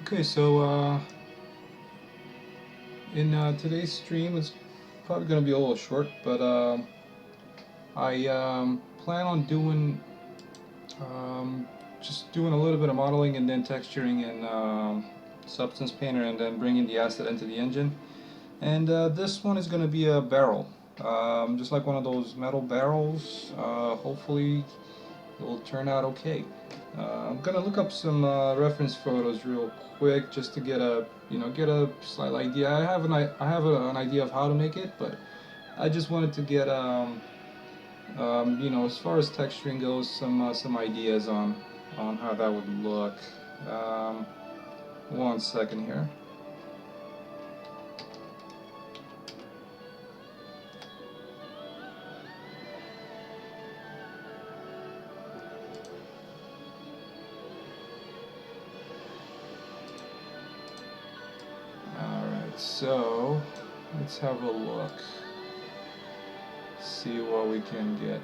Okay, so in today's stream, it's probably going to be a little short, but I plan on doing um, just doing a little bit of modeling and then texturing in Substance Painter, and then bringing the asset into the engine. And this one is going to be a barrel, just like one of those metal barrels. Hopefully, it will turn out okay. I'm gonna look up some reference photos real quick just to get a slight idea. I have an idea of how to make it, but I just wanted to get as far as texturing goes, some ideas on how that would look. Um, 1 second here. All right, so let's have a look. See what we can get.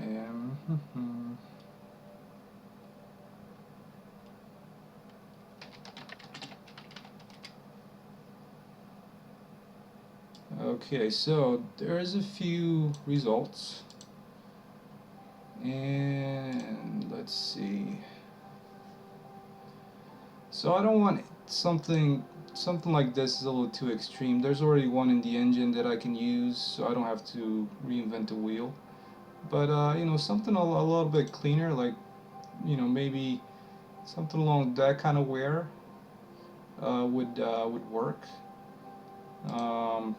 Um, Okay, so there's a few results, and let's see. So I don't want something like this is a little too extreme. There's already one in the engine that I can use, so I don't have to reinvent the wheel. But something a little bit cleaner, like maybe something along that kind of wear would work. Um,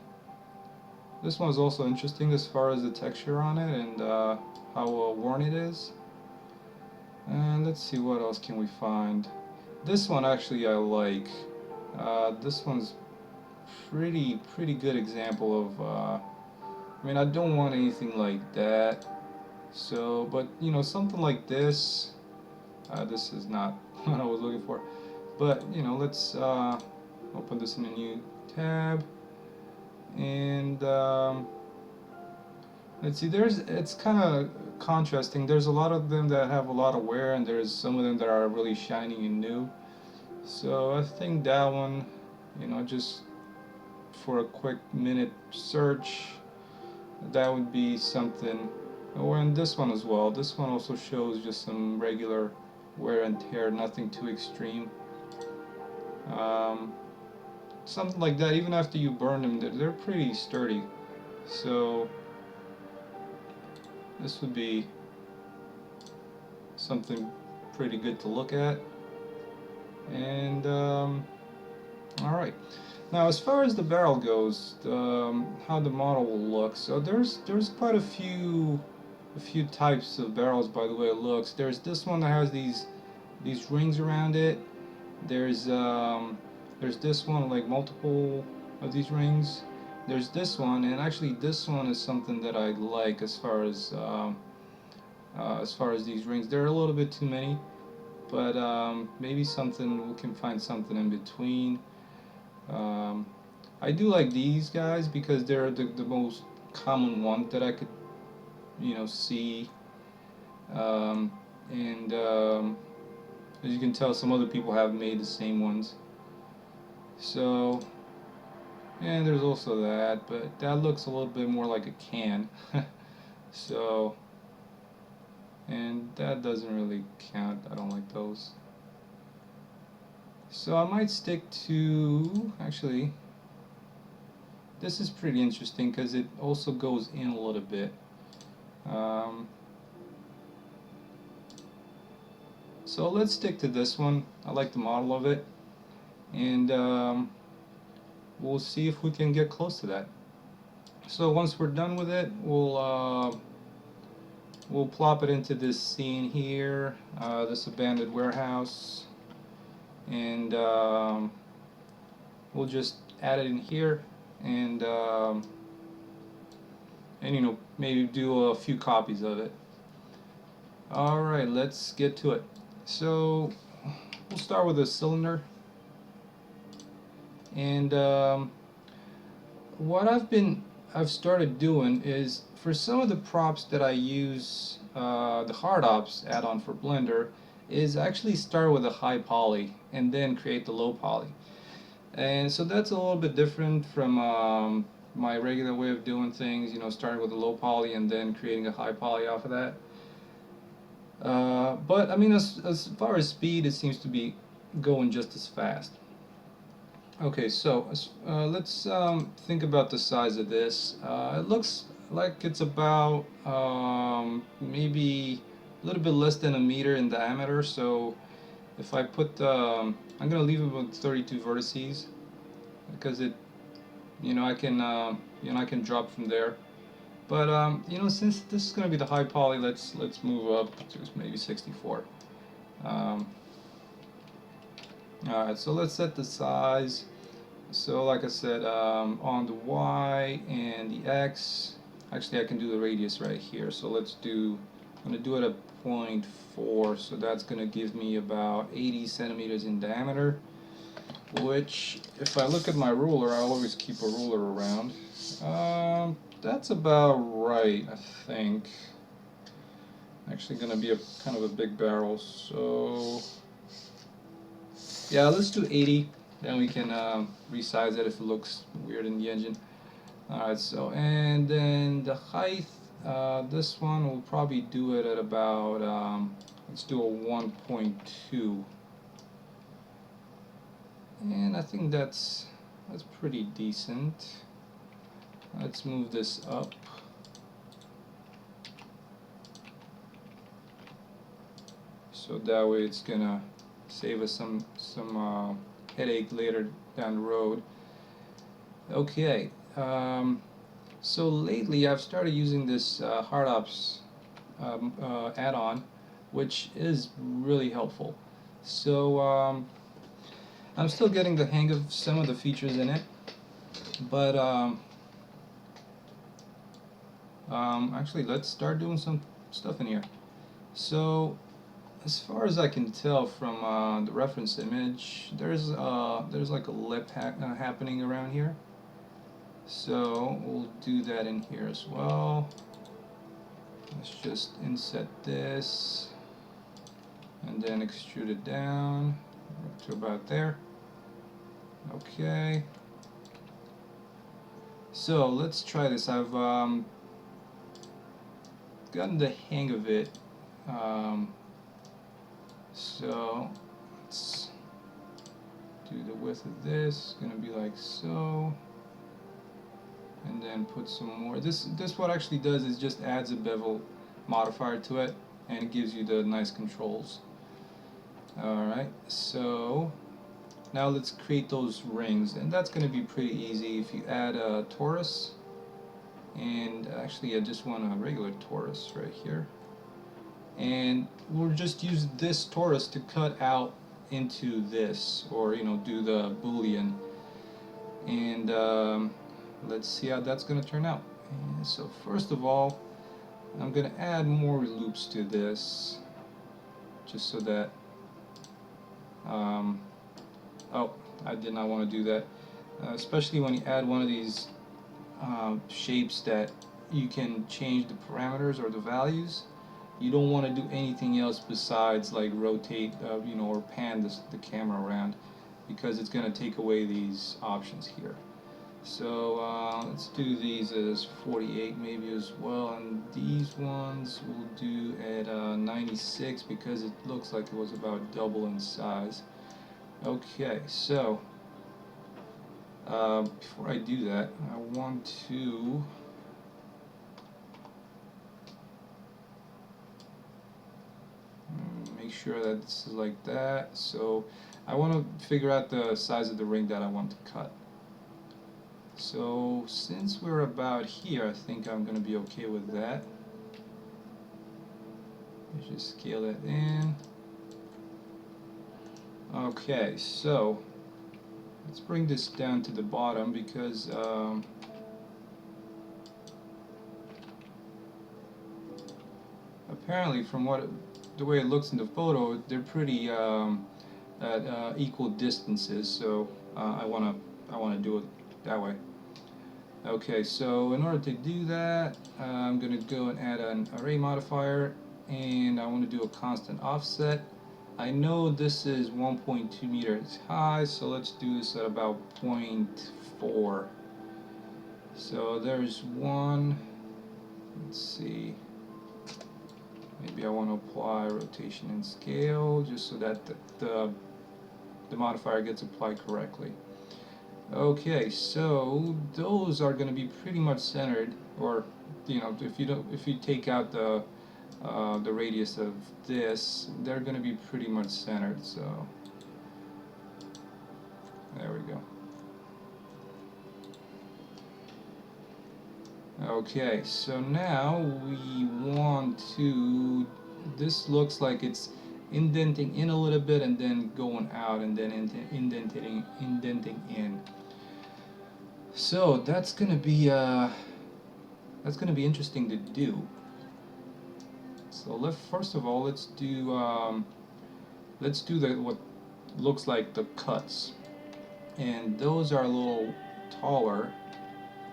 This one is also interesting as far as the texture on it and how worn it is. And let's see, what else can we find. This one actually I like. This one's pretty good example of. I mean, I don't want anything like that. So, but something like this. This is not what I was looking for. But let's open this in a new tab and. Let's see, it's kind of contrasting. There's a lot of them that have a lot of wear, and there's some of them that are really shiny and new. So I think that one, just for a quick minute search, that would be something. Or in this one as well. This one also shows just some regular wear and tear, nothing too extreme. Um, Something like that, even after you burn them, they're pretty sturdy. So this would be something pretty good to look at. And all right. Now, as far as the barrel goes, how the model will look. So there's quite a few types of barrels by the way it looks. There's this one that has these rings around it. There's there's this one like multiple of these rings. There's this one, and actually this one is something that I like as far as these rings. There are a little bit too many, but maybe something we can find something in between. Um, I do like these guys because they're the most common one that I could see, um, and as you can tell, some other people have made the same ones. So, and there's also that, but that looks a little bit more like a can. So, and that doesn't really count. I don't like those. So I might stick to, actually, this is pretty interesting because it also goes in a little bit. Um, so let's stick to this one. I like the model of it, and we'll see if we can get close to that. So once we're done with it, we'll plop it into this scene here, this abandoned warehouse, and we'll just add it in here, and maybe do a few copies of it. All right, let's get to it. So we'll start with a cylinder, and what I've been I've started doing is, for some of the props that I use, the hard ops add-on for Blender, is actually start with a high poly and then create the low poly. And so that's a little bit different from my regular way of doing things, you know, starting with a low poly and then creating a high poly off of that. But I mean, as far as speed, it seems to be going just as fast. Okay, so let's think about the size of this. It looks like it's about maybe a little bit less than a meter in diameter. So if I put, I'm gonna leave it with 32 vertices because it, I can drop from there. But since this is gonna be the high poly, let's move up to maybe 64. Um, all right, so let's set the size. So like I said, on the Y and the X, actually I can do the radius right here. So let's do, I'm going to do it at 0.4, so that's going to give me about 80 centimeters in diameter, which, if I look at my ruler, I always keep a ruler around. That's about right, I think. Actually going to be a kind of a big barrel, so yeah, let's do 80. Then we can resize it if it looks weird in the engine. Alright, so, and then the height, this one will probably do it at about, let's do a 1.2. And I think that's pretty decent. Let's move this up. So that way it's gonna save us some headache later down the road. Okay, so lately I've started using this Hard Ops add-on, which is really helpful. So I'm still getting the hang of some of the features in it, but actually let's start doing some stuff in here. So as far as I can tell from the reference image, there's like a lip happening around here. So we'll do that in here as well. Let's just inset this and then extrude it down to about there. Okay. So let's try this. I've gotten the hang of it. So let's do the width of this. It's gonna be like so, and then put some more. This what actually does is just adds a bevel modifier to it, and it gives you the nice controls. Alright, so now let's create those rings, and that's gonna be pretty easy if you add a torus. And actually I just want a regular torus right here. And we'll just use this torus to cut out into this, or do the boolean, and let's see how that's going to turn out. And so first of all, I'm going to add more loops to this, just so that oh, I did not want to do that, especially when you add one of these shapes that you can change the parameters or the values. You don't want to do anything else besides like rotate, or pan the camera around, because it's going to take away these options here. So let's do these as 48 maybe as well, and these ones we'll do at 96 because it looks like it was about double in size. Okay, so before I do that, I want to make sure that this is like that. So I want to figure out the size of the ring that I want to cut. So since we're about here, I think I'm going to be okay with that. Let's just scale that in. Okay, so let's bring this down to the bottom, because apparently from the way it looks in the photo, they're pretty at equal distances. So I want to do it that way. Okay, so in order to do that, I'm going to go and add an array modifier, and I want to do a constant offset. I know this is 1.2 meters high, so let's do this at about 0.4. So there's one. Let's see. Maybe I want to apply rotation and scale just so that the modifier gets applied correctly. Okay, so those are going to be pretty much centered, or if you take out the radius of this, they're going to be pretty much centered. So there we go. Okay, so now we want to. This looks like it's indenting in a little bit and then going out and then indenting in. So that's gonna be interesting to do. So first of all let's do the what looks like the cuts, and those are a little taller.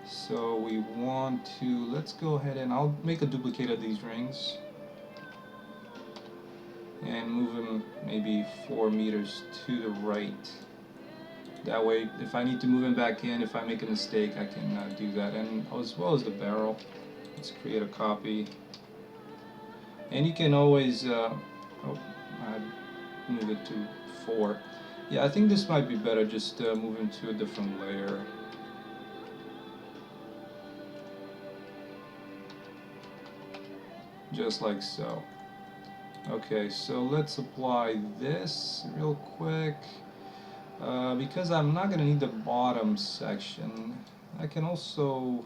So we want to, let's go ahead and I'll make a duplicate of these rings and move them maybe 4 meters to the right. That way, if I need to move them back in, if I make a mistake, I can do that. And as well as the barrel, let's create a copy. And you can always move it to 4. Yeah, I think this might be better, just move into a different layer. Just like so. Okay, so let's apply this real quick. Because I'm not going to need the bottom section, I can also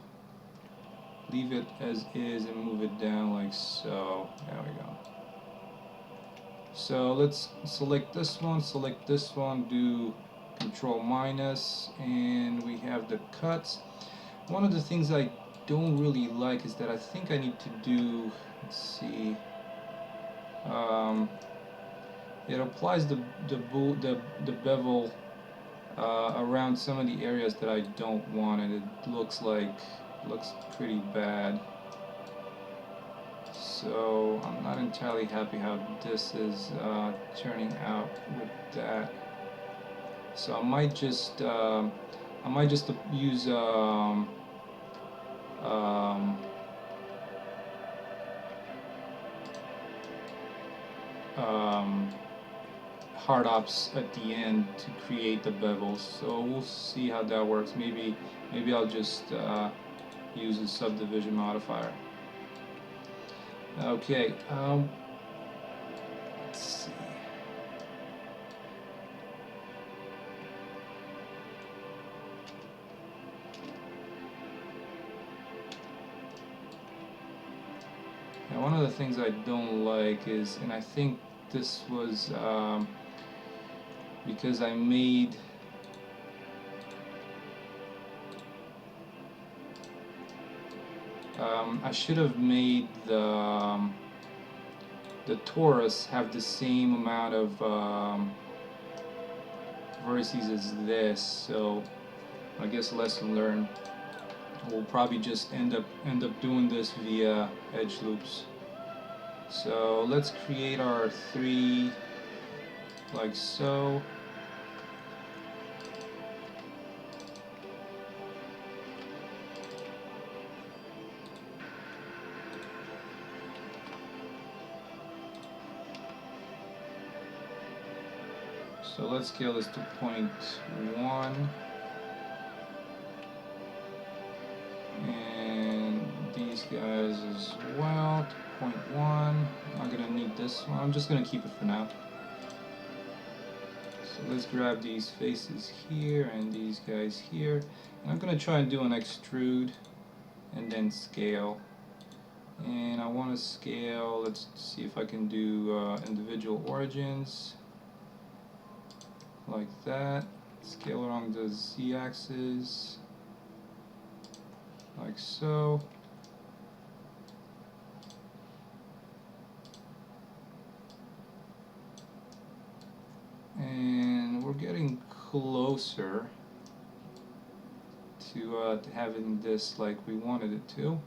leave it as is and move it down like so. There we go. So let's select this one, do Control minus, and we have the cuts. One of the things I don't really like is that I think I need to do, let's see, it applies the bevel around some of the areas that I don't want, and it looks pretty bad. So I'm not entirely happy how this is turning out with that. So I might just use hard ops at the end to create the bevels. So we'll see how that works. Maybe I'll just use a subdivision modifier. Okay, let's see. Now, one of the things I don't like is, and I think this was because I made I should have made the torus have the same amount of vertices as this. So I guess lesson learned. We'll probably just end up doing this via edge loops. So let's create our 3 like so. So let's scale this to 0.1. And these guys as well to 0.1. I'm not going to need this one. I'm just going to keep it for now. So let's grab these faces here and these guys here. And I'm going to try and do an extrude and then scale. And I want to scale, let's see if I can do individual origins. Like that. Scale along the z-axis. Like so. And we're getting closer to having this like we wanted it to.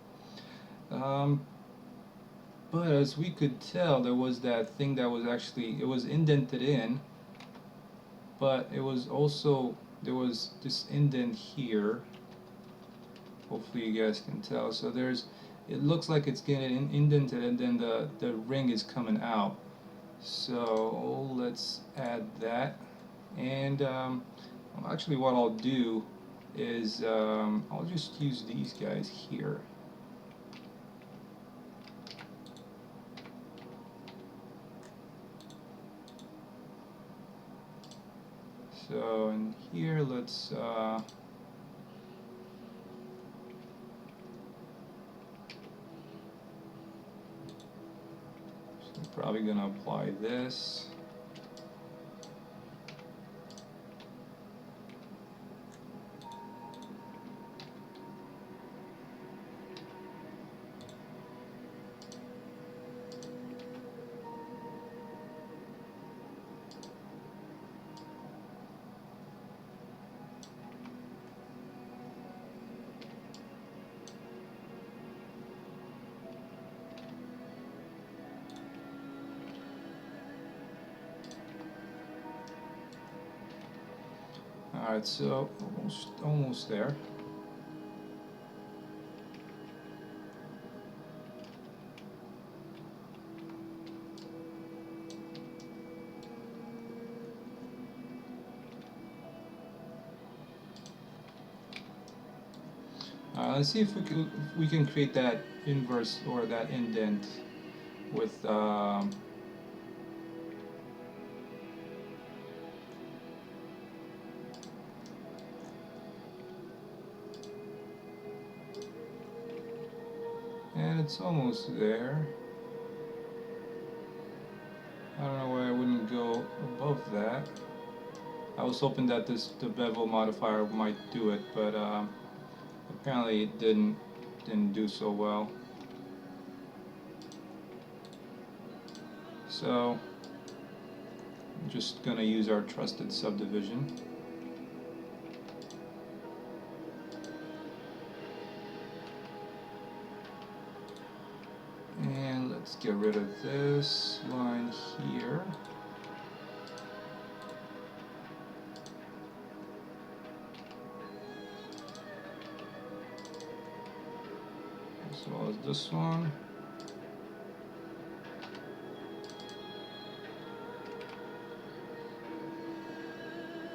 But as we could tell, there was that thing that was actually, it was indented in, but it was also, there was this indent here. Hopefully you guys can tell. So there's, it looks like it's getting indented, and then the ring is coming out. So let's add that. And actually what I'll do is I'll just use these guys here. So in here, let's probably gonna apply this. Alright, so almost there. Let's see if we can create that inverse or that indent with and it's almost there. I don't know why I wouldn't go above that. I was hoping that the bevel modifier might do it, but apparently it didn't do so well. So I'm just gonna use our trusted subdivision. And let's get rid of this line here. As well as this one.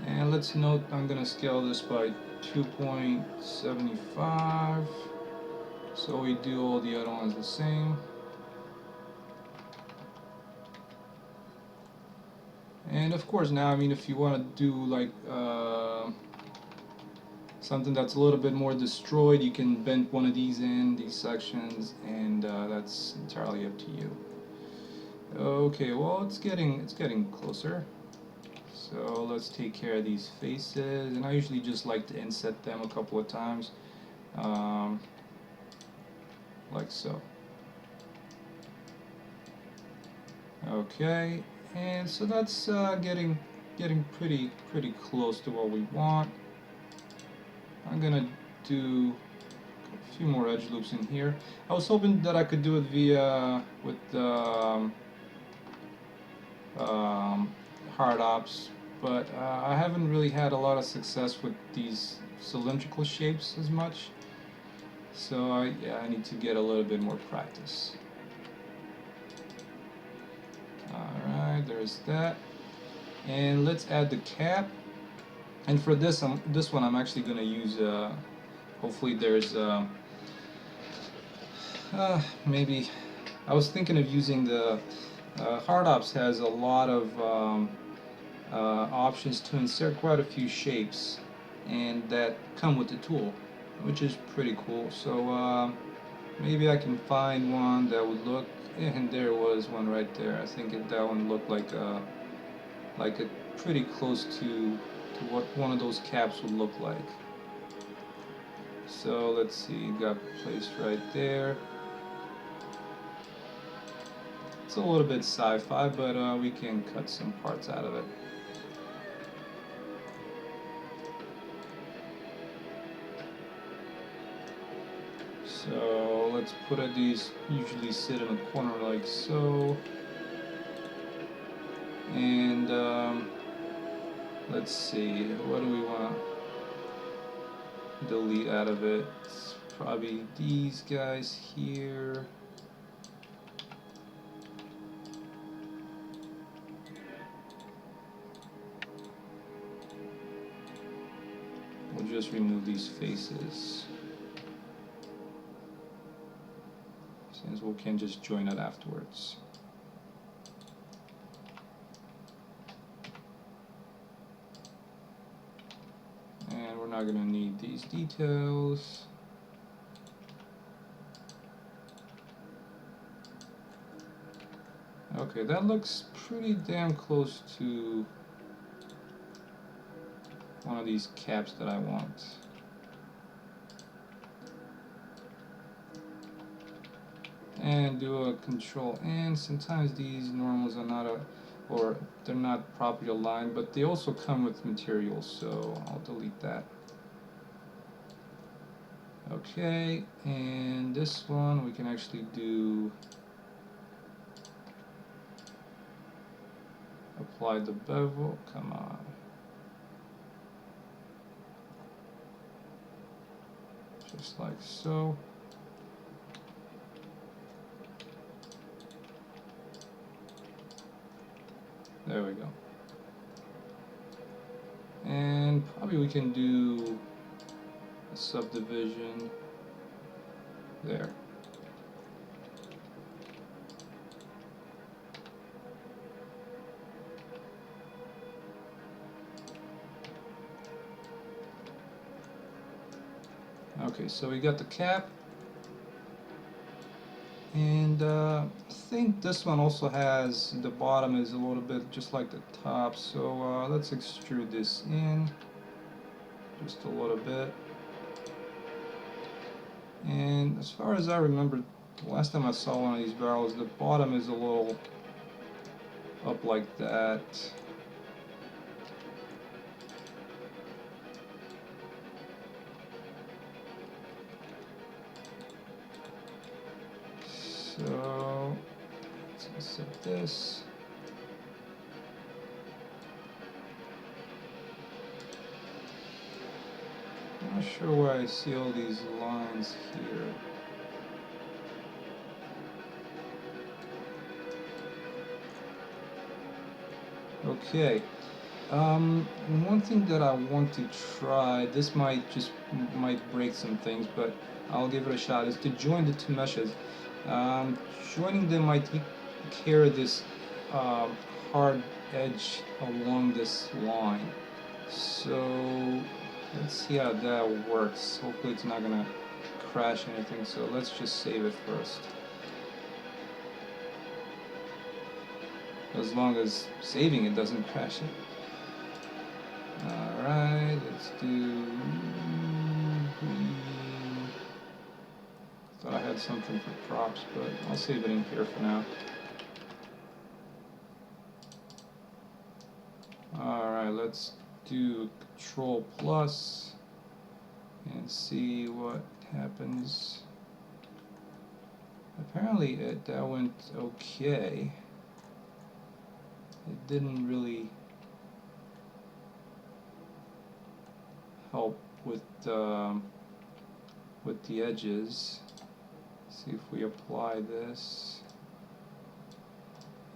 And let's note I'm going to scale this by 2.75, so we do all the other ones the same. And of course now, I mean, if you want to do like something that's a little bit more destroyed, you can bend one of these in, these sections, and that's entirely up to you. Okay, well it's getting closer. So let's take care of these faces, and I usually just like to inset them a couple of times, like so. Okay, and so that's getting pretty close to what we want. I'm gonna do a few more edge loops in here. I was hoping that I could do it with hard ops, but I haven't really had a lot of success with these cylindrical shapes as much. So yeah, I need to get a little bit more practice. Alright, there's that. And let's add the cap. And for this one I'm actually going to use, hopefully there's, maybe, I was thinking of using the, Hard Ops has a lot of options to insert quite a few shapes, and that come with the tool, which is pretty cool. So maybe I can find one that would look, and there was one right there. I think that one looked like a pretty close to what one of those caps would look like. So let's see, got placed right there. It's a little bit sci-fi, but we can cut some parts out of it. So let's put these usually sit in a corner like so. And let's see, what do we want to delete out of it? It's probably these guys here. We'll just remove these faces, since we can just join it afterwards. And we're not going to need these details. Okay, that looks pretty damn close to one of these caps that I want. And do a control N. Sometimes these normals are not or they're not properly aligned, but they also come with materials, so I'll delete that. Okay, and this one we can actually do apply the bevel. Come on. Just like so. There we go. And probably we can do a subdivision there. Okay, so we got the cap. And I think this one also has, the bottom is a little bit just like the top, so let's extrude this in just a little bit. And as far as I remember, the last time I saw one of these barrels, the bottom is a little up like that. So let's set this. I'm not sure why I see all these lines here. Okay. One thing that I want to try, this might break some things, but I'll give it a shot, is to join the two meshes. Joining them might take care of this hard edge along this line. So let's see how that works. Hopefully it's not gonna crash anything, so let's just save it first. As long as saving it doesn't crash it. Alright, let's do green. Thought I had something for props, but I'll save it in here for now. Alright, let's do Control Plus and see what happens. Apparently that went okay. It didn't really help with the edges. See if we apply this.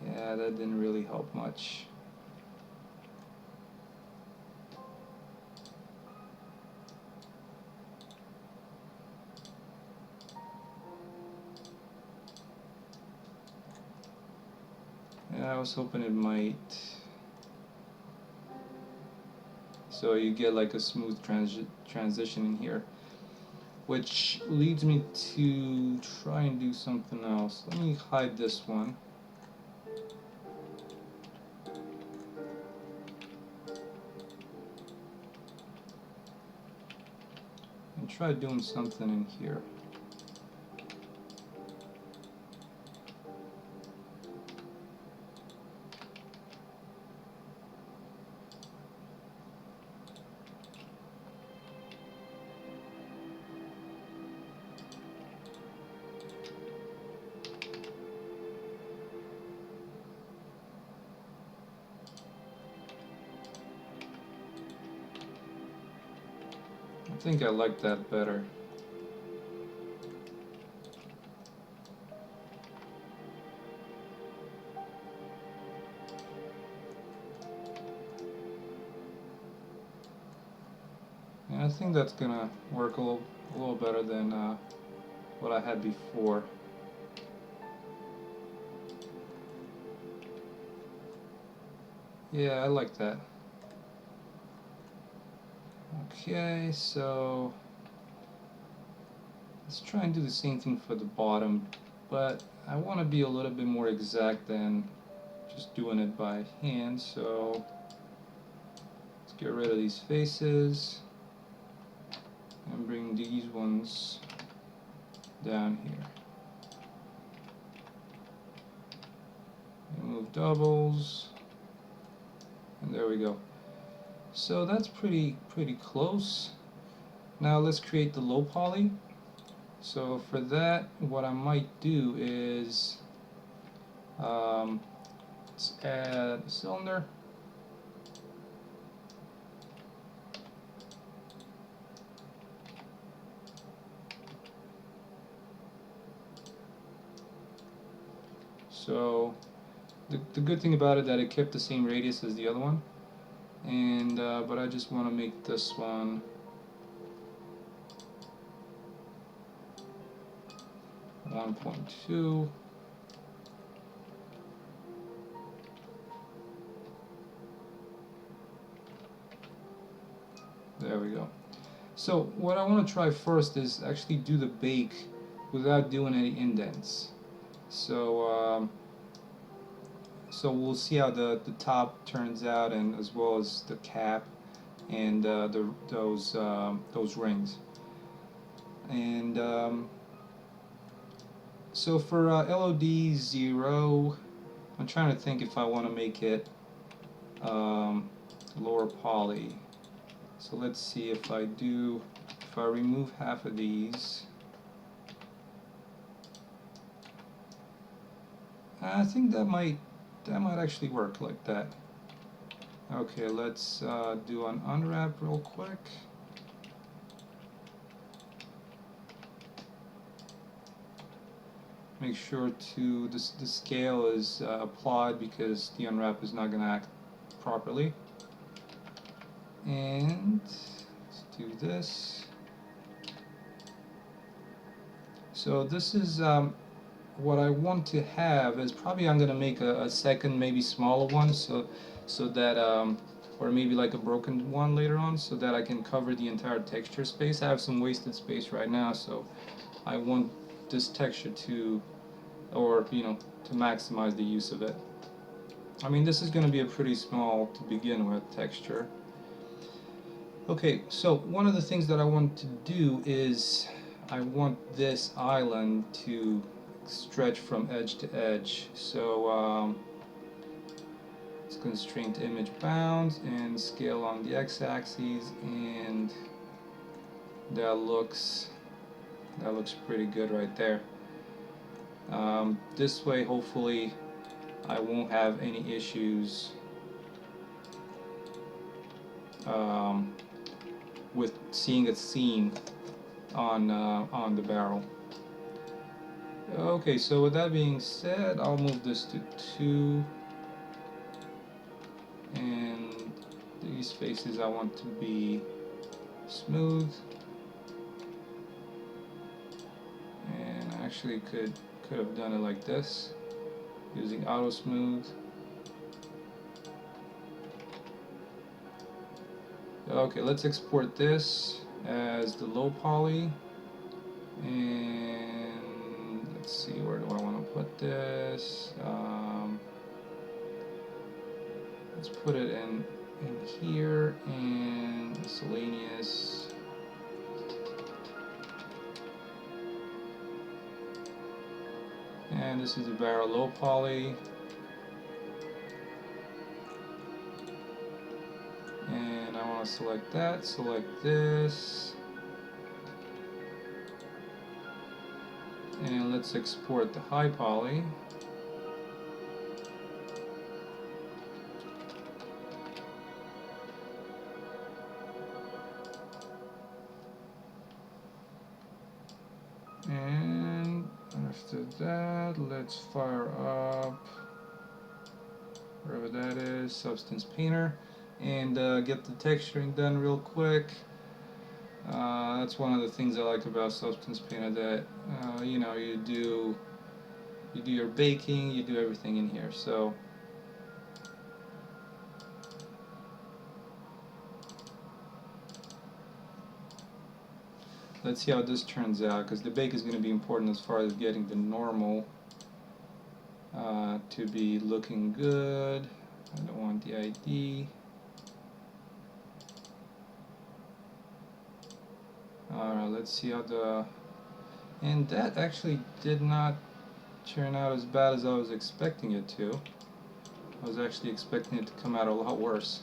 Yeah, that didn't really help much. Yeah, I was hoping it might. So you get like a smooth transition in here. Which leads me to try and do something else. Let me hide this one. And try doing something in here. I think I like that better. And I think that's gonna work a little better than what I had before. Yeah, I like that. Okay, so let's try and do the same thing for the bottom, but I want to be a little bit more exact than just doing it by hand, so let's get rid of these faces and bring these ones down here. Remove doubles, and there we go. So that's pretty close. Now let's create the low poly. So for that, what I might do is let's add a cylinder. So the good thing about it that it kept the same radius as the other one, and but I just want to make this one 1.2. There we go. So what I want to try first is actually do the bake without doing any indents. So so we'll see how the top turns out, and as well as the cap and those rings. And so for LOD 0, I'm trying to think if I want to make it lower poly. So let's see if I remove half of these. I think that might actually work like that. Okay, let's do an unwrap real quick. Make sure to the scale is applied, because the unwrap is not going to act properly. And let's do this. So this is what I want to have is probably I'm going to make a second, maybe smaller one, so that or maybe like a broken one later on, so that I can cover the entire texture space. I have some wasted space right now, so I want this texture to, or to maximize the use of it. I mean, this is going to be a pretty small, to begin with, texture. Okay, so one of the things that I want to do is I want this island to stretch from edge to edge. So it's constraint image bounds and scale on the x-axis, and that looks pretty good right there. This way, hopefully, I won't have any issues with seeing a seam on the barrel. Okay, so with that being said, I'll move this to 2, and these faces I want to be smooth, and I actually could have done it like this using auto smooth. Okay, let's export this as the low poly, and let's see, where do I want to put this? Let's put it in here, and miscellaneous. And this is the barrel low poly. And I want to select that, select this. And let's export the high poly. And after that, let's fire up wherever that is, Substance Painter, and get the texturing done real quick. That's one of the things I like about Substance Painter, that you know, you do your baking, you do everything in here. So let's see how this turns out, because the bake is going to be important as far as getting the normal to be looking good. I don't want the ID. Alright, let's see how the... And that actually did not turn out as bad as I was expecting it to. I was actually expecting it to come out a lot worse.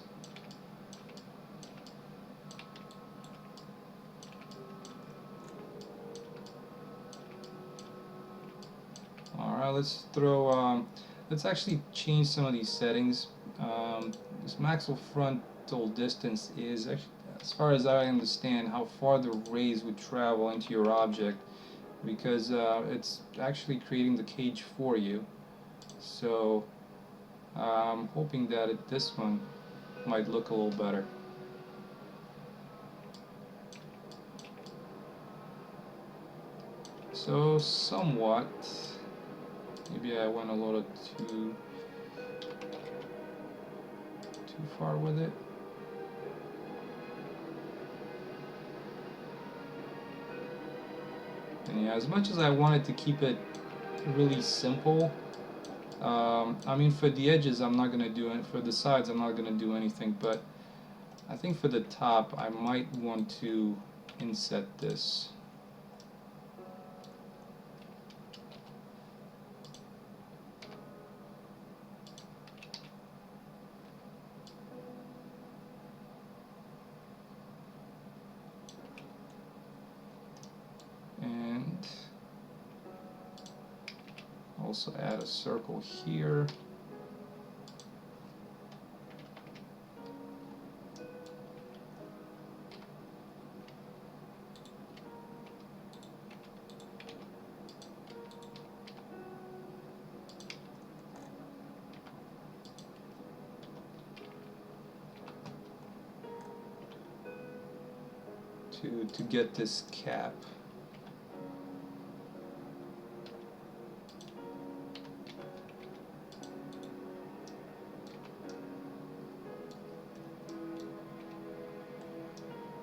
Alright, let's actually change some of these settings. This maximum frontal distance is, actually, as far as I understand, how far the rays would travel into your object, because it's actually creating the cage for you. So I'm hoping that this one might look a little better. So somewhat, maybe I went a little too far with it. And yeah, as much as I wanted to keep it really simple, I mean, for the edges I'm not gonna do it, for the sides I'm not gonna do anything, but I think for the top I might want to inset this. And also add a circle here. To get this cap.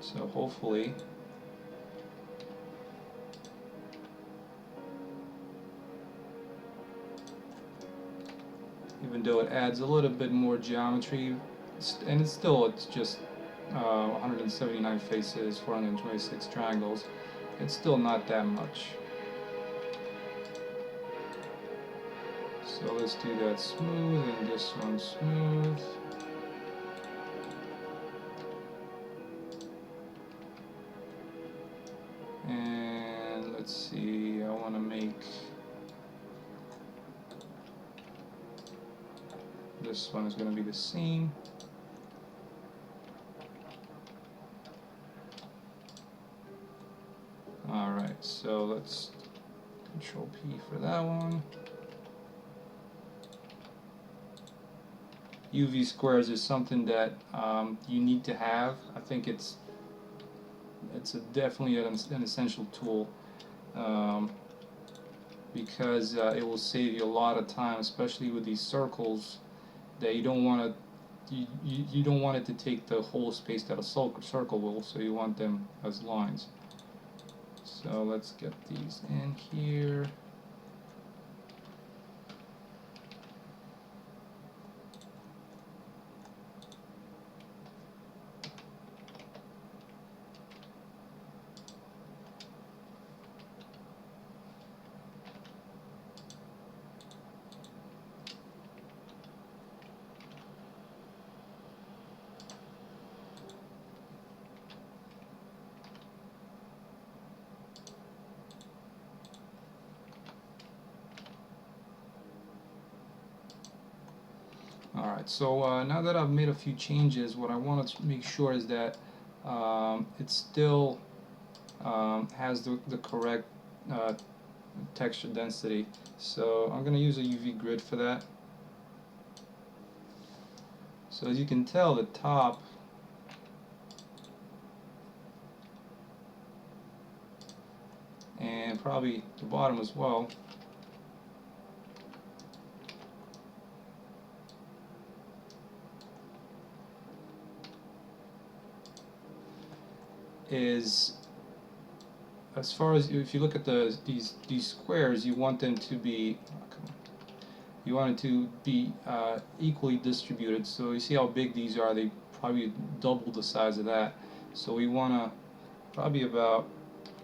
So hopefully even though it adds a little bit more geometry, and it's just 179 faces, 426 triangles, it's still not that much. So let's do that smooth, and this one smooth. And let's see, I want to make this one is going to be the same. Alright, so let's Control P for that one. UV squares is something that you need to have. I think it's definitely an essential tool, because it will save you a lot of time, especially with these circles that you don't want to you don't want it to take the whole space that a circle will, so you want them as lines. So let's get these in here. Alright, so now that I've made a few changes, what I want to make sure is that it still has the correct texture density. So I'm going to use a UV grid for that. So as you can tell, the top and probably the bottom as well is, as far as if you look at these squares, you want them to be, you want it to be equally distributed. So you see how big these are, they probably double the size of that. So we want to probably about,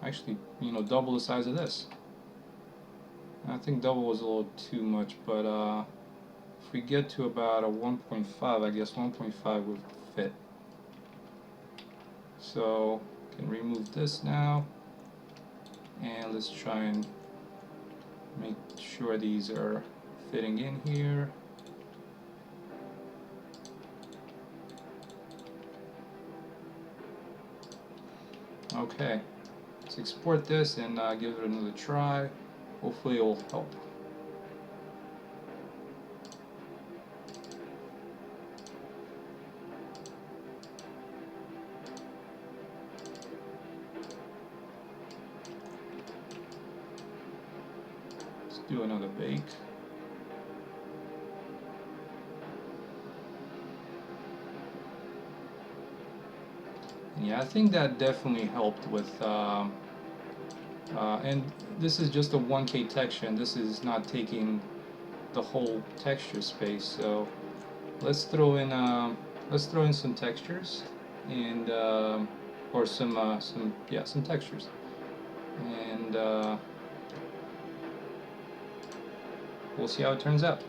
actually, double the size of this. I think double was a little too much, but if we get to about a 1.5, I guess 1.5 would fit. So can remove this now, and let's try and make sure these are fitting in here. Okay, let's export this and give it another try. Hopefully it will help. Let's do another bake. Yeah, I think that definitely helped with, and this is just a 1K texture, and this is not taking the whole texture space. So let's throw in some textures, and or some textures, and we'll see how it turns out.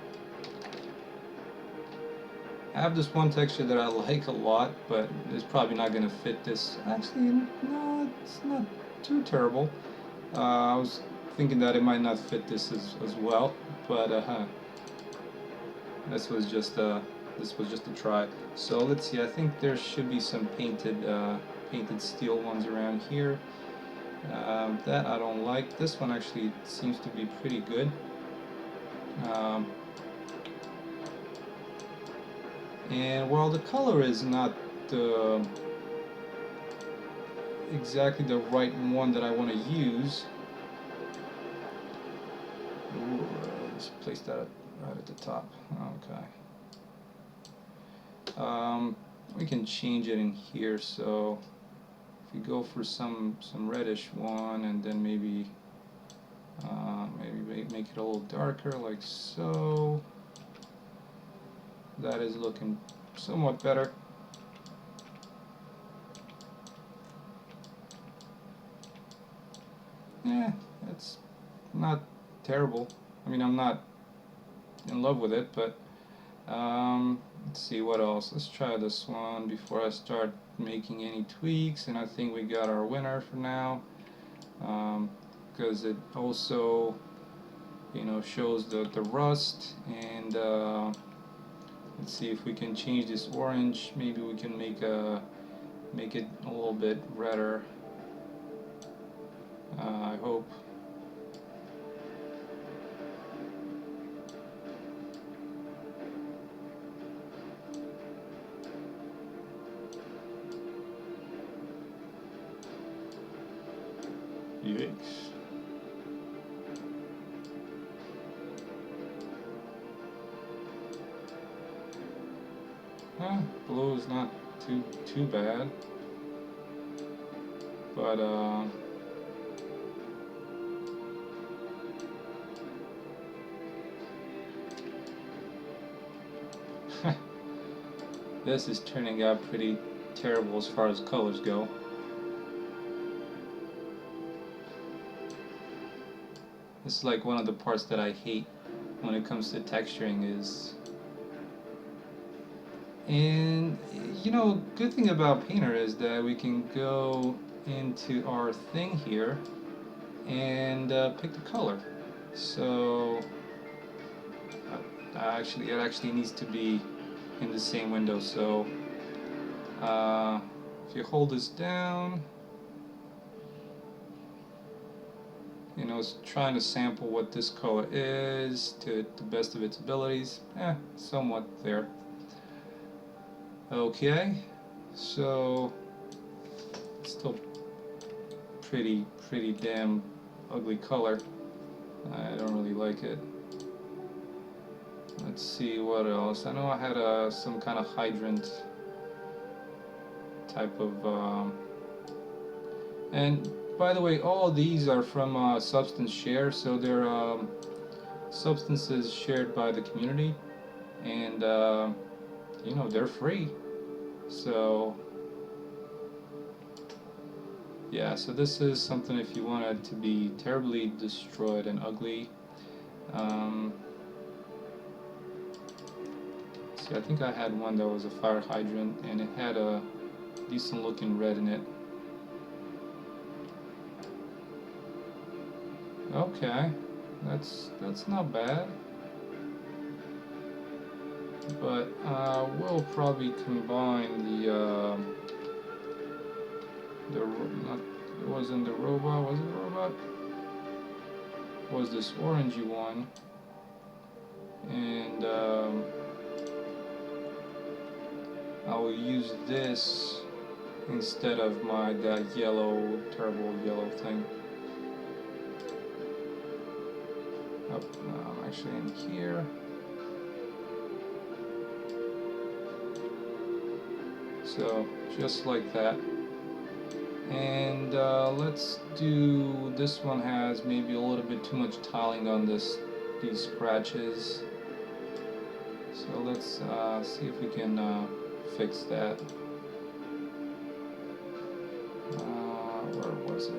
I have this one texture that I like a lot, but it's probably not going to fit this. Actually, no, it's not too terrible. I was thinking that it might not fit this as well, but this was just a try. So let's see. I think there should be some painted steel ones around here. That I don't like. This one actually seems to be pretty good. And while the color is not exactly the right one that I want to use, let's place that right at the top. Okay. We can change it in here. So if we go for some reddish one, and then maybe make it a little darker, like so. That is looking somewhat better. Yeah, it's not terrible. I mean, I'm not in love with it, but let's see what else. Let's try this one before I start making any tweaks, and I think we got our winner for now, because it also, shows the rust. And let's see if we can change this orange. Maybe we can make it a little bit redder. I hope. Yikes. Blue is not too bad, but this is turning out pretty terrible as far as colors go. This is like one of the parts that I hate when it comes to texturing is, and good thing about Painter is that we can go into our thing here and pick the color. So it actually needs to be in the same window. So if you hold this down, you know, it's trying to sample what this color is to the best of its abilities. Somewhat there. Okay, so still pretty damn ugly color. I don't really like it. Let's see what else. I know I had some kind of hydrant type of and by the way, all of these are from Substance Share, so they're substances shared by the community, and you know, they're free. So yeah, so this is something if you want it to be terribly destroyed and ugly. See, I think I had one that was a fire hydrant, and it had a decent looking red in it. Okay, that's not bad. But we'll probably combine not, it wasn't the robot, was it the robot? It was this orangey one, and I will use this instead of that yellow, terrible yellow thing. Oh, no, I'm actually in here. So just like that. And let's do, this one has maybe a little bit too much tiling on these scratches. So let's see if we can fix that. Where was it?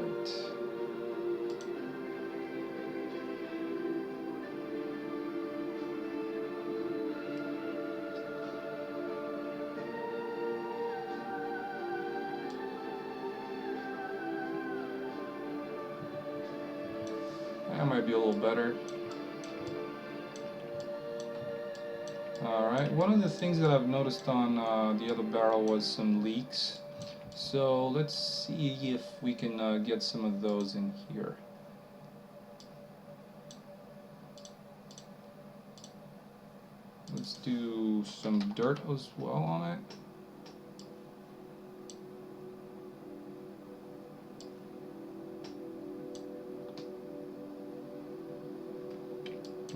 That might be a little better. Alright, one of the things that I've noticed on the other barrel was some leaks. So let's see if we can get some of those in here. Let's do some dirt as well on it.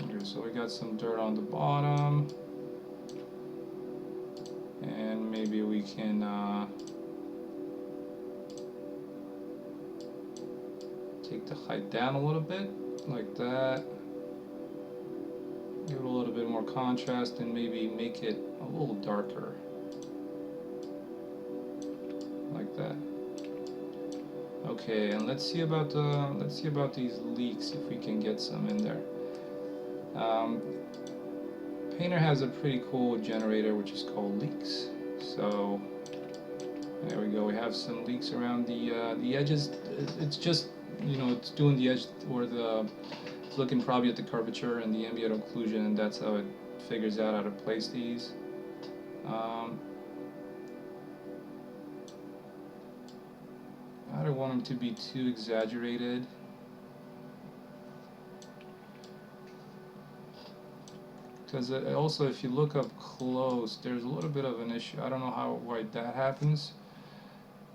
Okay, so we got some dirt on the bottom. And maybe we can take the height down a little bit, like that. Give it a little bit more contrast and maybe make it a little darker, like that. Okay, and let's see about these leaks, if we can get some in there. Painter has a pretty cool generator which is called leaks. So there we go. We have some leaks around the edges. It's just, you know, it's doing the edge or it's looking probably at the curvature and the ambient occlusion, and that's how it figures out how to place these. I don't want them to be too exaggerated. Because also, if you look up close, there's a little bit of an issue. I don't know why that happens,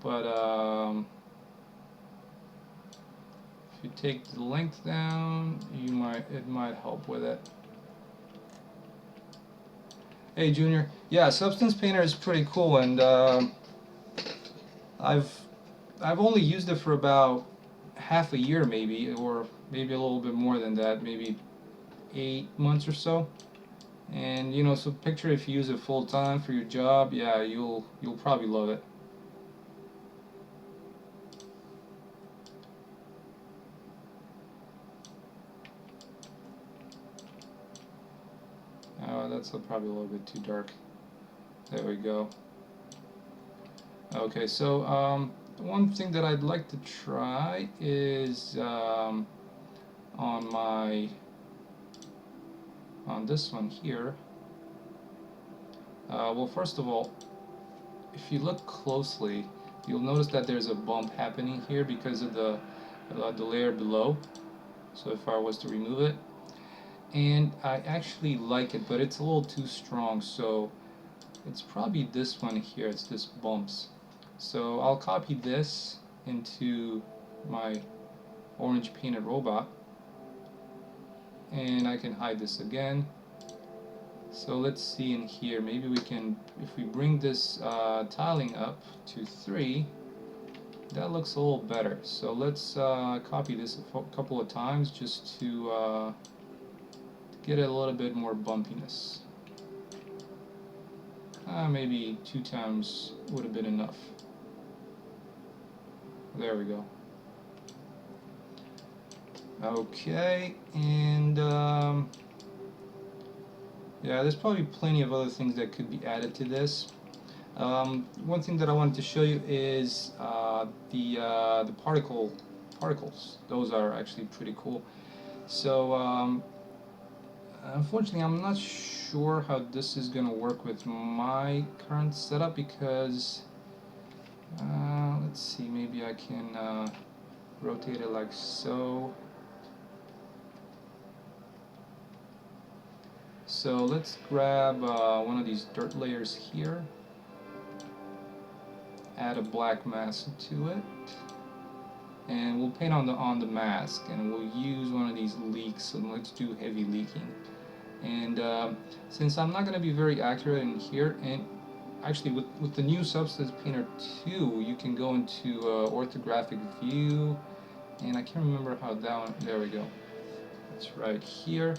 but if you take the length down, it might help with it. Hey Junior, yeah, Substance Painter is pretty cool, and I've only used it for about half a year, maybe, or maybe a little bit more than that, maybe 8 months or so. And you know, so picture if you use it full time for your job, yeah, you'll probably love it. Oh, that's probably a little bit too dark. There we go. Okay, so one thing that I'd like to try is on this one here. Well, first of all, if you look closely, you'll notice that there's a bump happening here because of the layer below. So if I was to remove it, and I actually like it, but it's a little too strong, so it's probably this one here. It's this bumps. So I'll copy this into my orange painted robot, and I can hide this again. So let's see in here, maybe we can, if we bring this tiling up to 3, that looks a little better. So let's copy this a couple of times just to get a little bit more bumpiness. Maybe 2 times would have been enough. There we go. Okay, and yeah, there's probably plenty of other things that could be added to this. One thing that I wanted to show you is the particles. Those are actually pretty cool. So unfortunately, I'm not sure how this is going to work with my current setup because let's see, maybe I can rotate it like so. So let's grab one of these dirt layers here, add a black mask to it, and we'll paint on the mask, and we'll use one of these leaks, and let's do heavy leaking. And since I'm not going to be very accurate in here, and actually with the new Substance Painter 2, you can go into orthographic view, and I can't remember how that one, there we go, it's right here,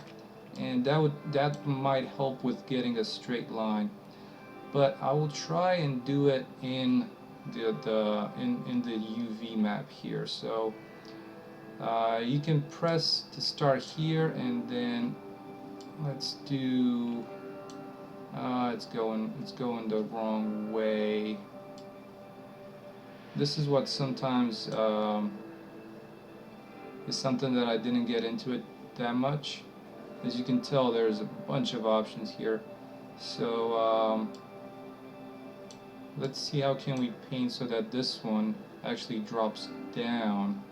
and that might help with getting a straight line. But I will try and do it in the UV map here. So you can press to start here, and then let's do it's going the wrong way. This is what sometimes is something that I didn't get into it that much. As you can tell, there's a bunch of options here. So let's see how can we paint so that this one actually drops down.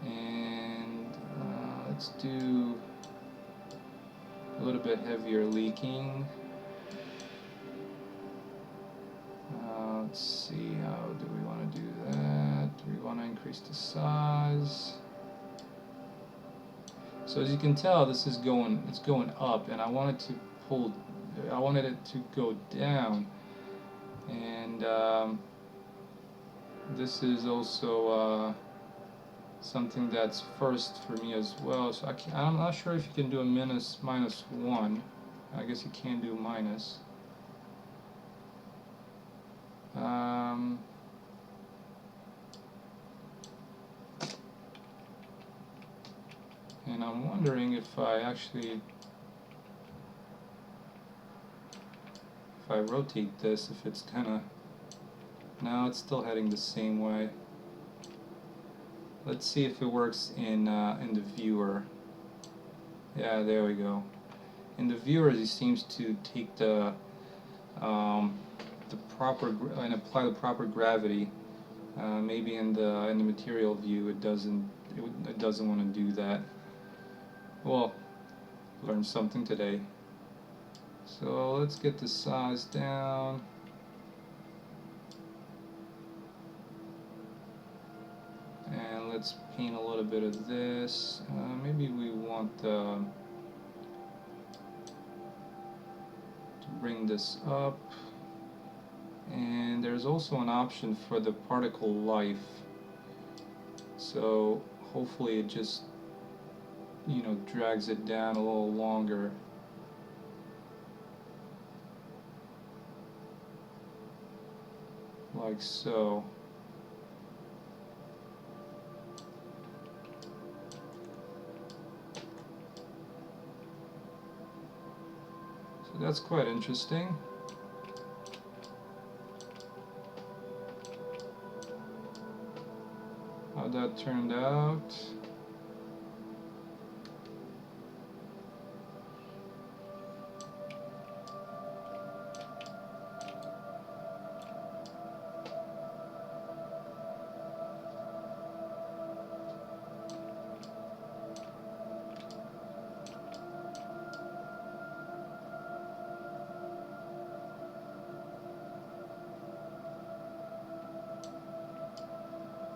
And let's do a little bit heavier leaking. Let's see, how do we want to do that? Do we want to increase the size? So as you can tell, this is it's going up, and I wanted it to go down. And this is also something that's first for me as well. So I'm not sure if you can do a -1. I guess you can do minus. And I'm wondering if I rotate this, if it's gonna, no, it's still heading the same way. Let's see if it works in the viewer. Yeah, there we go. In the viewer, it seems to take the proper and apply the proper gravity. Maybe in the material view, it doesn't want to do that. Well, learned something today. So let's get the size down. And let's paint a little bit of this. Maybe we want to bring this up. And there's also an option for the particle life. So hopefully it just, drags it down a little longer. Like so. So that's quite interesting. How that turned out.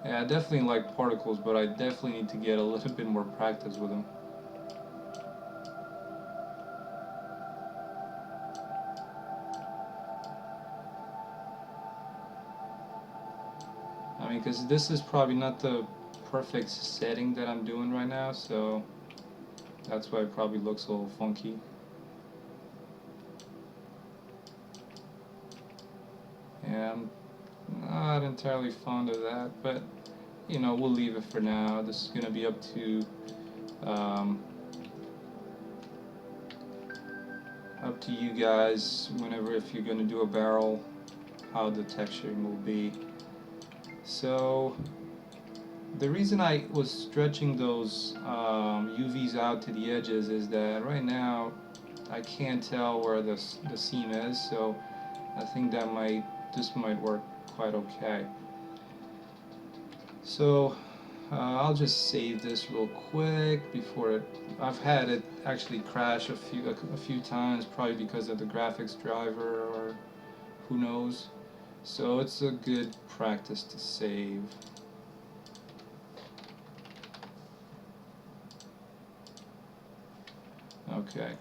Yeah, I definitely like particles, but I definitely need to get a little bit more practice with them. I mean, because this is probably not the perfect setting that I'm doing right now, so that's why it probably looks a little funky. Yeah, I'm not entirely fond of that, but you know, we'll leave it for now. This is going to be um, up to you guys whenever, if you're going to do a barrel, how the texturing will be. So the reason I was stretching those UVs out to the edges is that right now I can't tell where the seam is, so I think that this might work quite okay. So I'll just save this real quick before it. I've had it actually crash a few times, probably because of the graphics driver or who knows. So it's a good practice to save. Okay,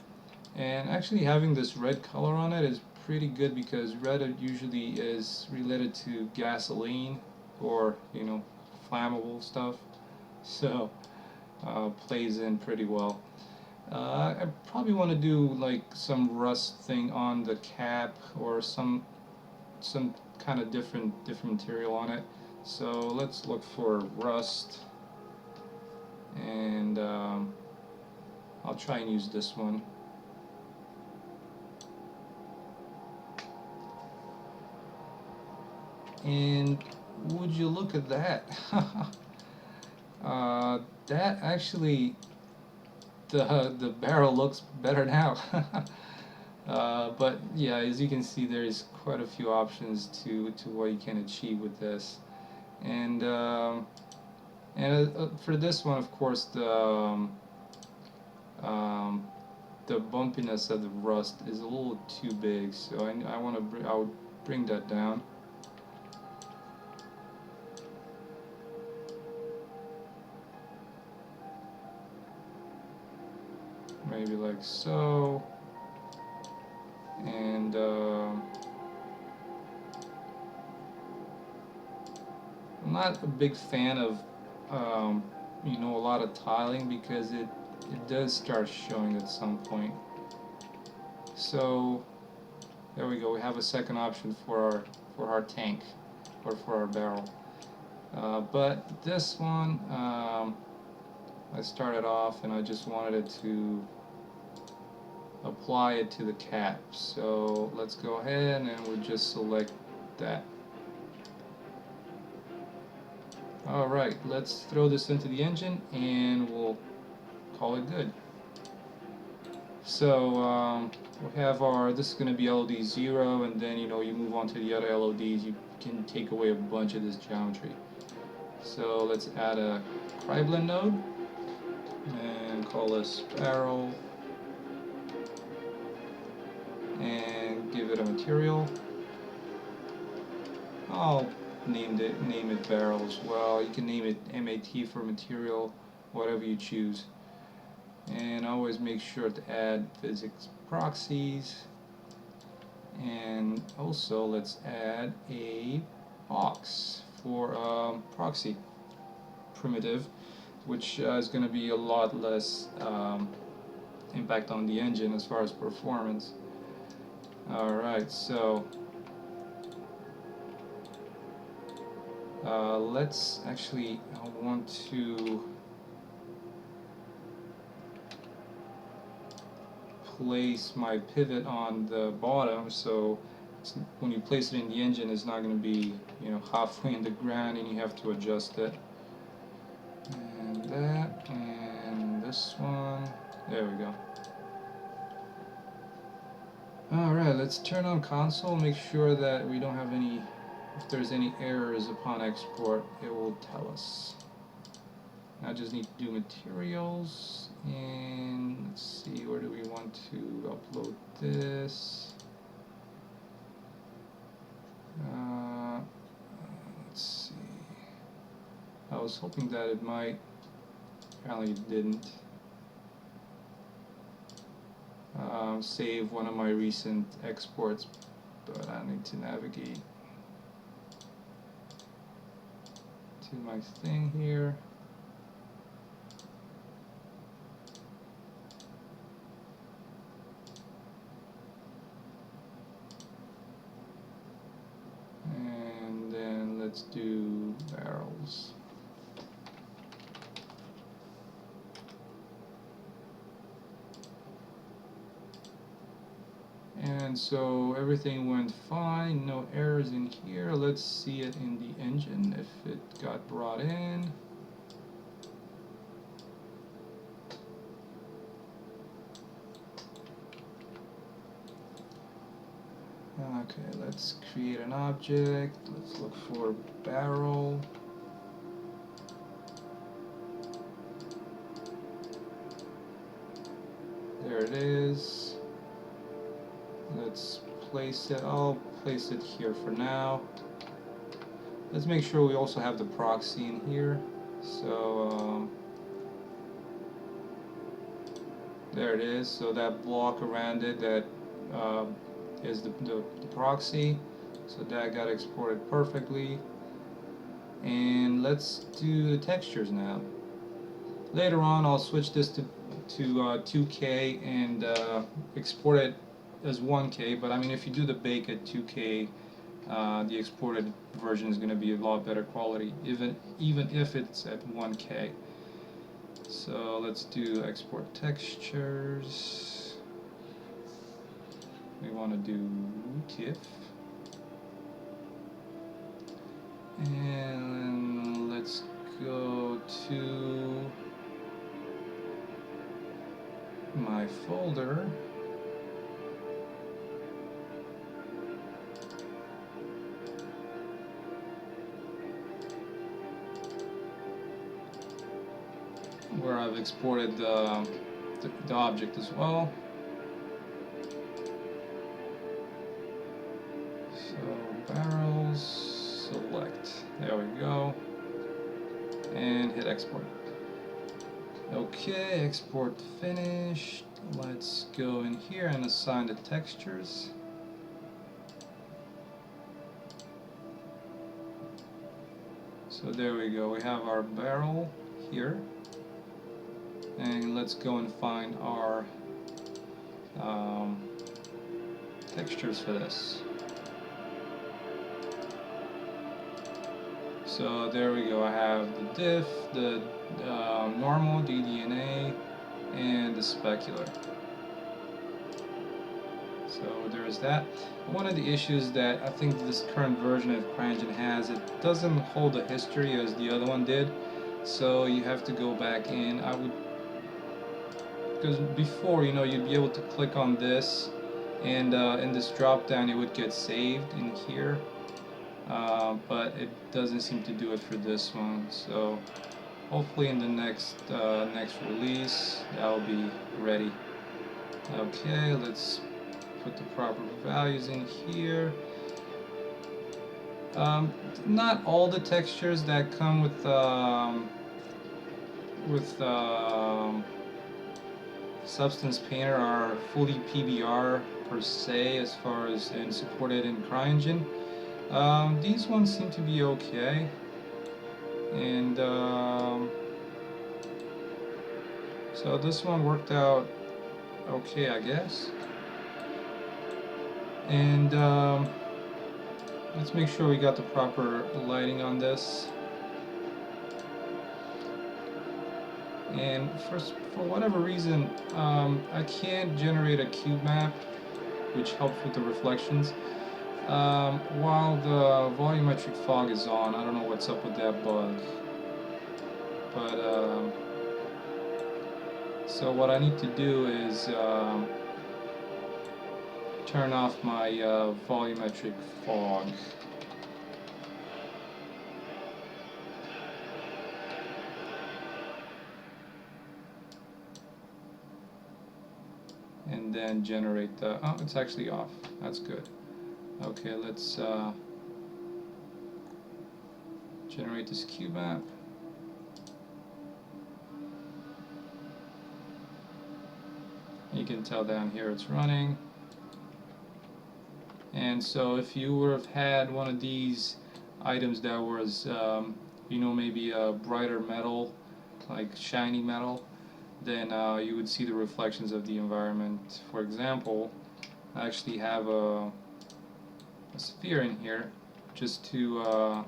and actually having this red color on it is pretty good because red usually is related to gasoline or, you know, flammable stuff. So plays in pretty well. I probably want to do like some rust thing on the cap or some kind of different material on it. So let's look for rust, and I'll try and use this one. And would you look at that? That actually, the barrel looks better now. But yeah, as you can see, there's quite a few options to what you can achieve with this. And for this one, of course, um, the bumpiness of the rust is a little too big, so I would bring that down. Maybe like so. And I'm not a big fan of you know, a lot of tiling because it does start showing at some point. So there we go. We have a second option for our tank or for our barrel. But this one, I started off and I just wanted it to apply it to the cap. So let's go ahead and we'll just select that. Alright, let's throw this into the engine and we'll call it good. So we have this is going to be LOD 0, and then, you know, you move on to the other LODs, you can take away a bunch of this geometry. So let's add a Cryblend node and call this barrel and give it a material. I'll name it barrel as well. You can name it MAT for material, whatever you choose. And always make sure to add physics proxies. And also let's add a box for proxy primitive, which is going to be a lot less impact on the engine as far as performance. Alright, so let's actually, I want to place my pivot on the bottom, so when you place it in the engine, it's not going to be, you know, halfway in the ground and you have to adjust it. And that, and this one, there we go. Alright, let's turn on console, make sure that we don't have any, if there's any errors upon export, it will tell us. I just need to do materials, and let's see, where do we want to upload this? Let's see. was hoping that it might. Apparently it didn't. Save one of my recent exports, but I need to navigate to my thing here. And then let's do barrels. And so everything went fine, no errors in here. Let's see it in the engine if it got brought in. Okay, let's create an object. Let's look for barrel. There it is. Let's place it. I'll place it here for now. Let's make sure we also have the proxy in here. So there it is. So that block around it, that is the proxy. So that got exported perfectly. And let's do the textures now. Later on, I'll switch this to 2K and export it as 1K. But I mean, if you do the bake at 2K, the exported version is going to be a lot better quality, even if it's at 1K. So let's do export textures. We want to do TIFF. And let's go to my folder. Where I've exported the object as well. So barrels, select, there we go, and hit export. Okay, export finished. Let's go in here and assign the textures. So there we go, we have our barrel here. And let's go and find our textures for this. So there we go, I have the diff, the normal, DDNA, and the specular. So there's that. One of the issues that I think this current version of CryEngine has, it doesn't hold the history as the other one did. So you have to go back in. I would, because before, you know, you'd be able to click on this, and in this drop down it would get saved in here, but it doesn't seem to do it for this one. So hopefully in the next release that will be ready. Okay, let's put the proper values in here. Not all the textures that come with Substance Painter are fully PBR per se, as far as and supported in CryEngine. These ones seem to be okay, and so this one worked out okay, I guess. And let's make sure we got the proper lighting on this. And for whatever reason, I can't generate a cube map, which helps with the reflections, while the volumetric fog is on. I don't know what's up with that bug. But so what I need to do is turn off my volumetric fog. And then generate the, oh, it's actually off. That's good. Okay, let's generate this cube map. You can tell down here it's running. And so if you would have had one of these items that was, you know, maybe a brighter metal, like shiny metal, then you would see the reflections of the environment. For example, I actually have a sphere in here just to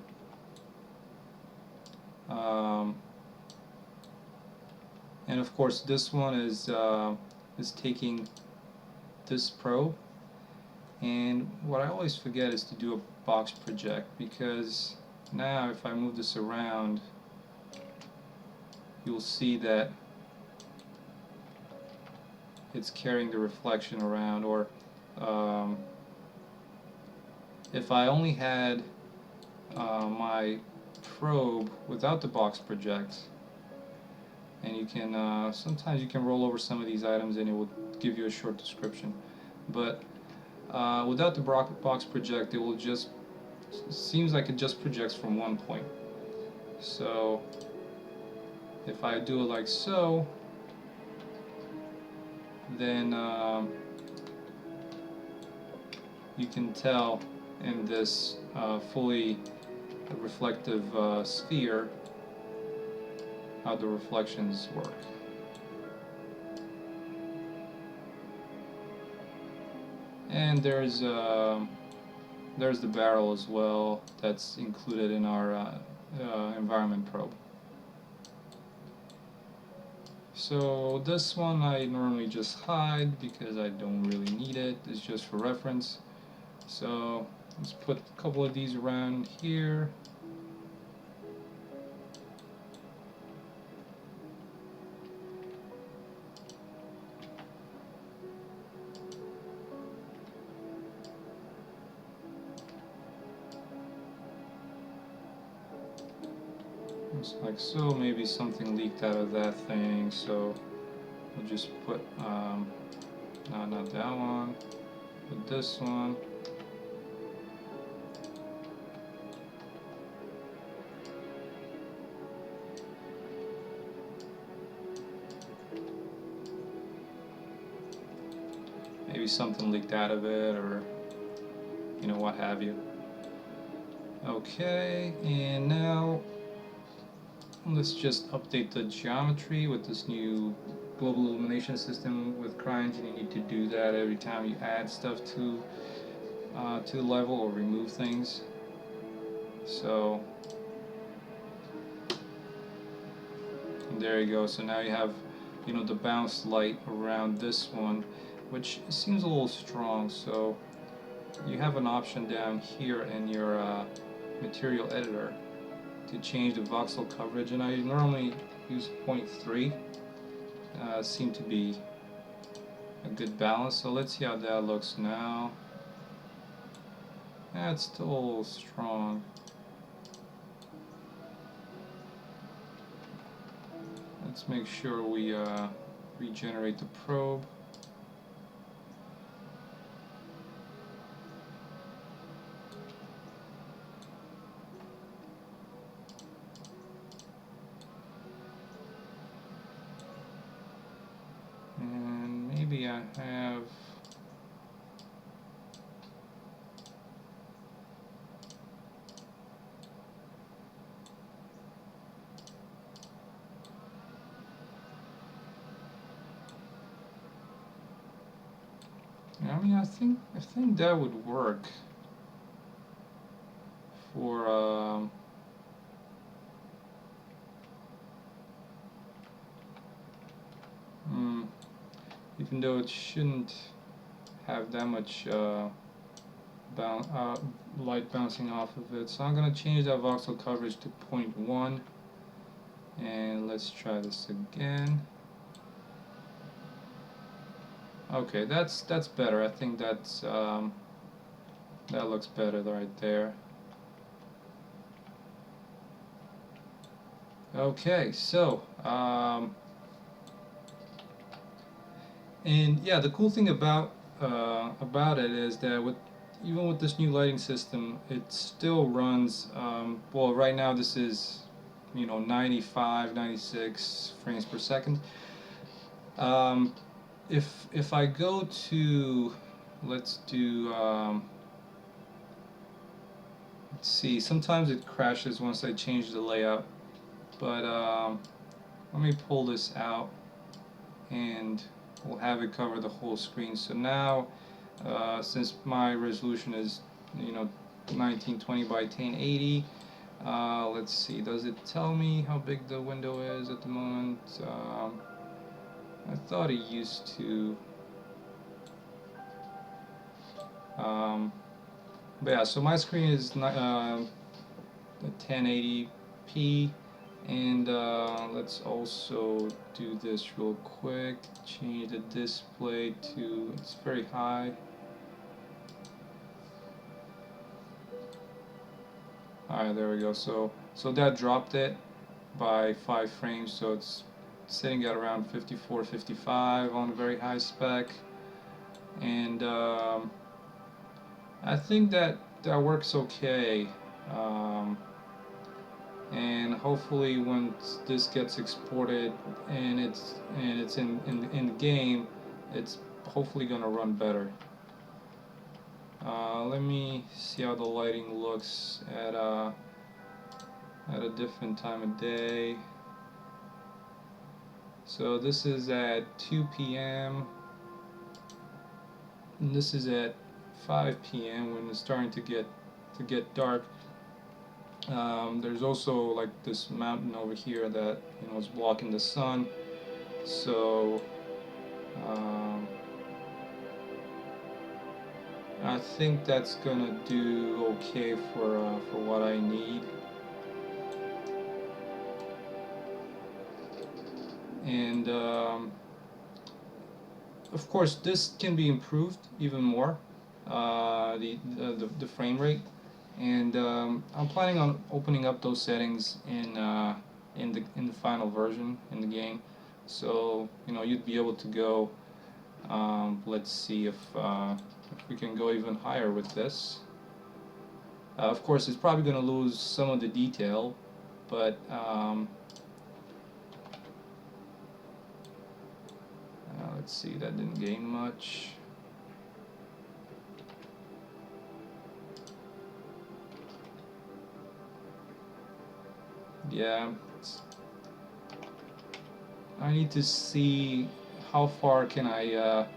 and of course this one is taking this probe. And what I always forget is to do a box project, because now if I move this around, you'll see that it's carrying the reflection around. Or if I only had my probe without the box project, and you can sometimes you can roll over some of these items and it will give you a short description, but without the box project, it will just seems like it just projects from one point. So if I do it like so, then you can tell in this fully reflective sphere how the reflections work. And there's the barrel as well that's included in our environment probe. So this one I normally just hide because I don't really need it. It's just for reference. So let's put a couple of these around here. Just like so. Maybe something leaked out of that thing, so we'll just put no, not that one, but this one. Maybe something leaked out of it, or you know, what have you. Okay, and now let's just update the geometry with this new global illumination system with CryEngine. You need to do that every time you add stuff to the level or remove things. So there you go. So now you have, you know, the bounced light around this one, which seems a little strong. So you have an option down here in your material editor to change the voxel coverage, and I normally use 0.3. Seem to be a good balance. So let's see how that looks now. Yeah, it's still a little strong. Let's make sure we regenerate the probe. And maybe I have I mean, I think that would work for even though it shouldn't have that much light bouncing off of it. So I'm going to change that voxel coverage to 0.1, and let's try this again. Okay, that's better. I think that's that looks better right there. Okay, so and yeah, the cool thing about it is that even with this new lighting system, it still runs. Well, right now this is, you know, 95, 96 frames per second. if I go to, let's do, let's see, sometimes it crashes once I change the layout, but let me pull this out and we'll have it cover the whole screen. So now, since my resolution is, 1920 by 1080, let's see, does it tell me how big the window is at the moment? I thought it used to. But yeah, so my screen is 1080p, and let's also do this real quick. Change the display to, it's very high. Alright, there we go. So that dropped it by 5 frames, so it's sitting at around 54, 55 on a very high spec, and I think that works okay. And hopefully once this gets exported and it's in the game, it's hopefully gonna run better. Let me see how the lighting looks at a different time of day. So this is at 2 p.m. and this is at 5 p.m. when it's starting to get dark. There's also like this mountain over here that is blocking the sun. So I think that's gonna do okay for what I need. And of course, this can be improved even more, the frame rate. And I'm planning on opening up those settings in the final version in the game. So you'd be able to go. Let's see if we can go even higher with this. Of course, it's probably going to lose some of the detail, but let's see, that didn't gain much. Yeah, I need to see how far can I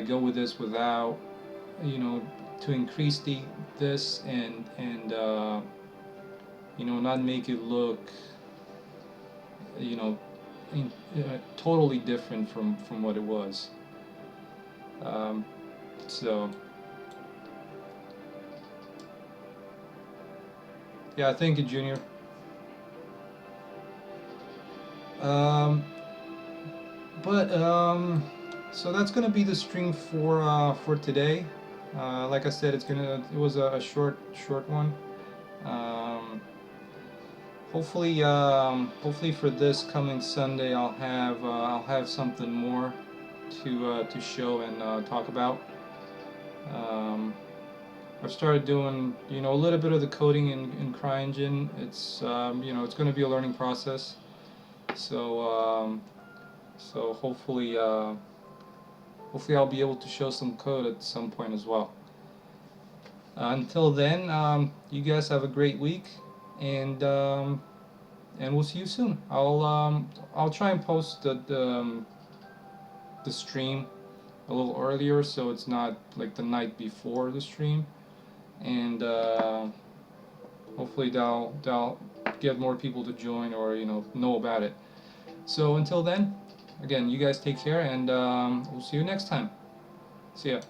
go with this without, to increase this and not make it look, totally different from what it was. So yeah, thank you, Junior. So that's gonna be the stream for today. Like I said, it was a short one. Hopefully for this coming Sunday I'll have something more to show and talk about. I've started doing a little bit of the coding in CryEngine. It's it's going to be a learning process. So hopefully I'll be able to show some code at some point as well. Until then, you guys have a great week, and we'll see you soon. I'll try and post the stream a little earlier, so it's not like the night before the stream, and hopefully that'll get more people to join or know about it. So until then, again, you guys take care, and we'll see you next time. See ya.